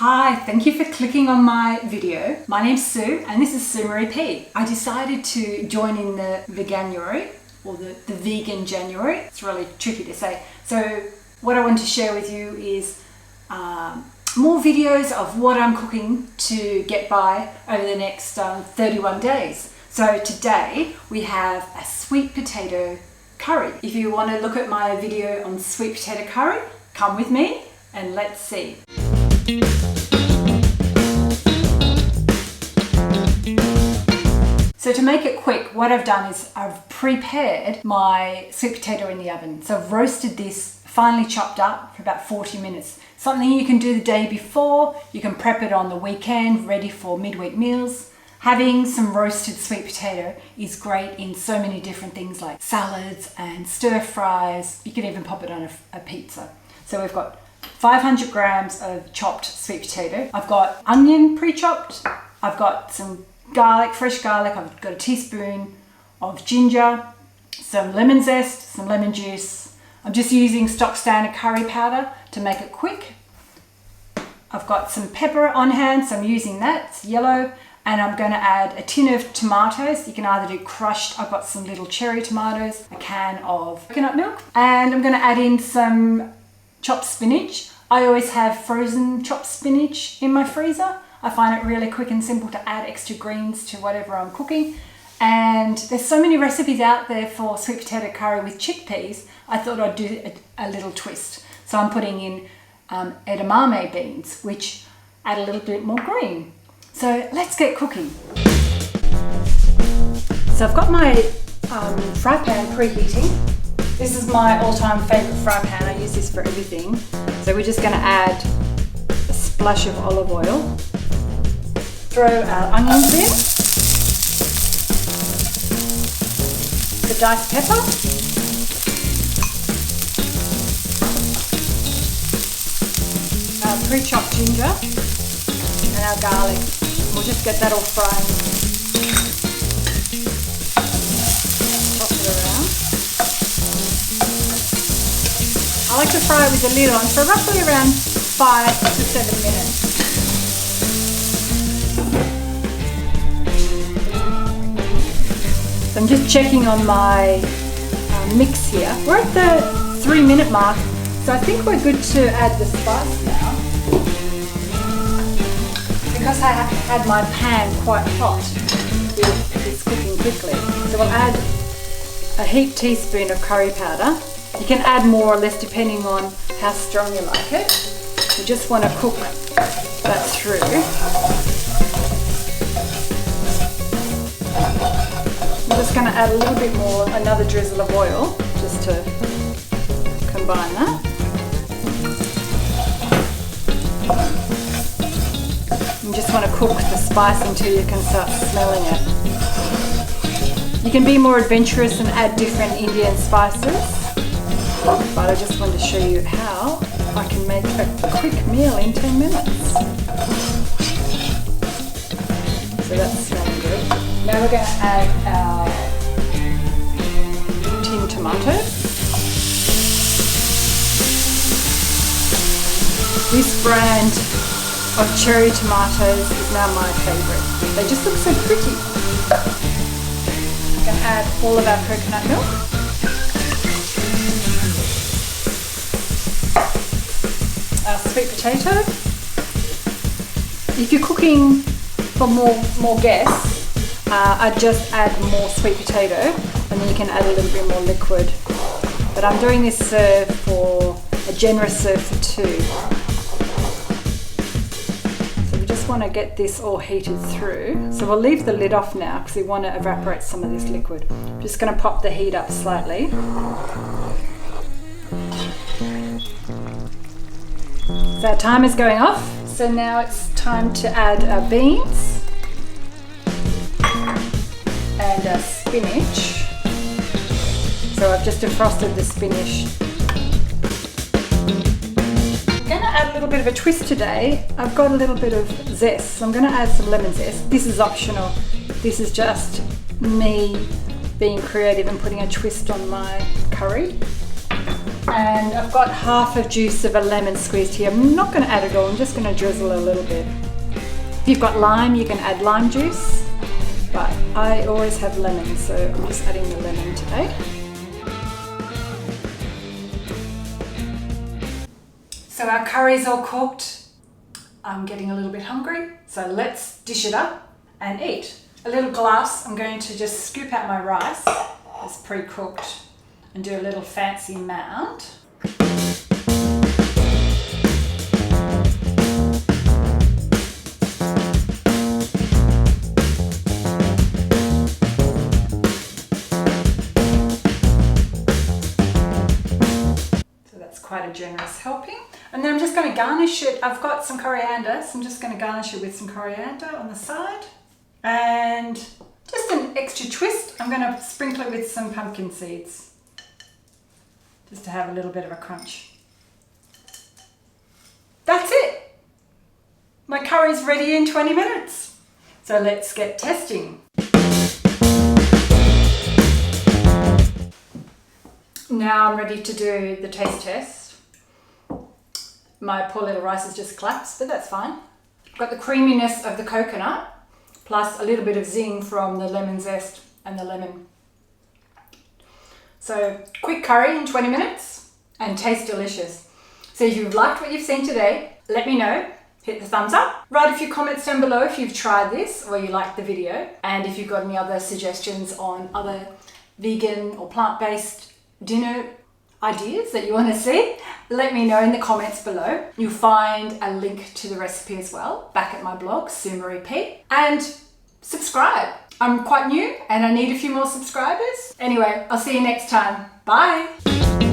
Hi, thank you for clicking on my video. My name's Sue and this is Sue Marie P. I decided to join in the Veganuary, or the vegan January. It's really tricky to say. So what I want to share with you is more videos of what I'm cooking to get by over the next 31 days. So today we have a sweet potato curry. If you want to look at my video on sweet potato curry, come with me and let's see. So to make it quick, what I've done is I've prepared my sweet potato in the oven. So I've roasted this, finely chopped up for about 40 minutes. Something you can do the day before, you can prep it on the weekend, ready for midweek meals. Having some roasted sweet potato is great in so many different things like salads and stir fries. You can even pop it on a pizza. So we've got 500 grams of chopped sweet potato. I've got onion pre-chopped. I've got some garlic, fresh garlic. I've got a teaspoon of ginger, some lemon zest, some lemon juice. I'm just using stock standard curry powder to make it quick. I've got some pepper on hand, so I'm using that, it's yellow. And I'm going to add a tin of tomatoes. You can either do crushed, I've got some little cherry tomatoes, a can of coconut milk. And I'm going to add in some chopped spinach. I always have frozen chopped spinach in my freezer. I find it really quick and simple to add extra greens to whatever I'm cooking. And there's so many recipes out there for sweet potato curry with chickpeas. I thought I'd do a little twist. So I'm putting in edamame beans, which add a little bit more green. So let's get cooking. So I've got my fry pan preheating. This is my all-time favorite fry pan. I use this for everything. So we're just going to add a splash of olive oil. Throw our onions in. The diced pepper. Our pre-chopped ginger and our garlic. We'll just get that all fried. Toss it around. I like to fry it with the lid on for roughly around 5 to 7 minutes. So I'm just checking on my mix here. We're at the 3-minute mark, so I think we're good to add the spice now. Because I had my pan quite hot, it's cooking quickly. So we'll add a heaped teaspoon of curry powder. You can add more or less depending on how strong you like it. You just want to cook that through. I'm just going to add a little bit more, another drizzle of oil, just to combine that. You just want to cook the spice until you can start smelling it. You can be more adventurous and add different Indian spices, but I just wanted to show you how I can make a quick meal in 10 minutes. So that's smelling good. Now we're going to add our tin tomatoes. This brand of cherry tomatoes is now my favourite. They just look so pretty. I'm going to add all of our coconut milk. Our sweet potato. If you're cooking for more guests, I'd just add more sweet potato and then you can add a little bit more liquid. But I'm doing this serve for a generous serve for 2. Want to get this all heated through, so we'll leave the lid off now because we want to evaporate some of this liquid. I'm just going to pop the heat up slightly. So our timer's going off, so now it's time to add our beans and our spinach. So I've just defrosted the spinach. I'm going to add a little bit of a twist today. I've got a little bit of zest, so I'm going to add some lemon zest. This is optional. This is just me being creative and putting a twist on my curry. And I've got half a juice of a lemon squeezed here. I'm not going to add it all, I'm just going to drizzle a little bit. If you've got lime, you can add lime juice, but I always have lemon, so I'm just adding the lemon today. So our curry's all cooked. I'm getting a little bit hungry, so let's dish it up and eat. A little glass, I'm going to just scoop out my rice. It's pre-cooked and do a little fancy mound. So that's quite a generous helping. And then I'm just going to garnish it. I've got some coriander, so I'm just going to garnish it with some coriander on the side. And just an extra twist, I'm going to sprinkle it with some pumpkin seeds, just to have a little bit of a crunch. That's it! My curry's ready in 20 minutes. So let's get testing. Now I'm ready to do the taste test. My poor little rice has just collapsed, but that's fine. I've got the creaminess of the coconut, plus a little bit of zing from the lemon zest and the lemon. So quick curry in 20 minutes and taste delicious. So if you've liked what you've seen today, let me know. Hit the thumbs up. Write a few comments down below if you've tried this or you liked the video. And if you've got any other suggestions on other vegan or plant-based dinner ideas that you want to see, let me know in the comments below. You'll find a link to the recipe as well back at my blog, Sumarie P. And subscribe. I'm quite new and I need a few more subscribers. Anyway, I'll see you next time. Bye.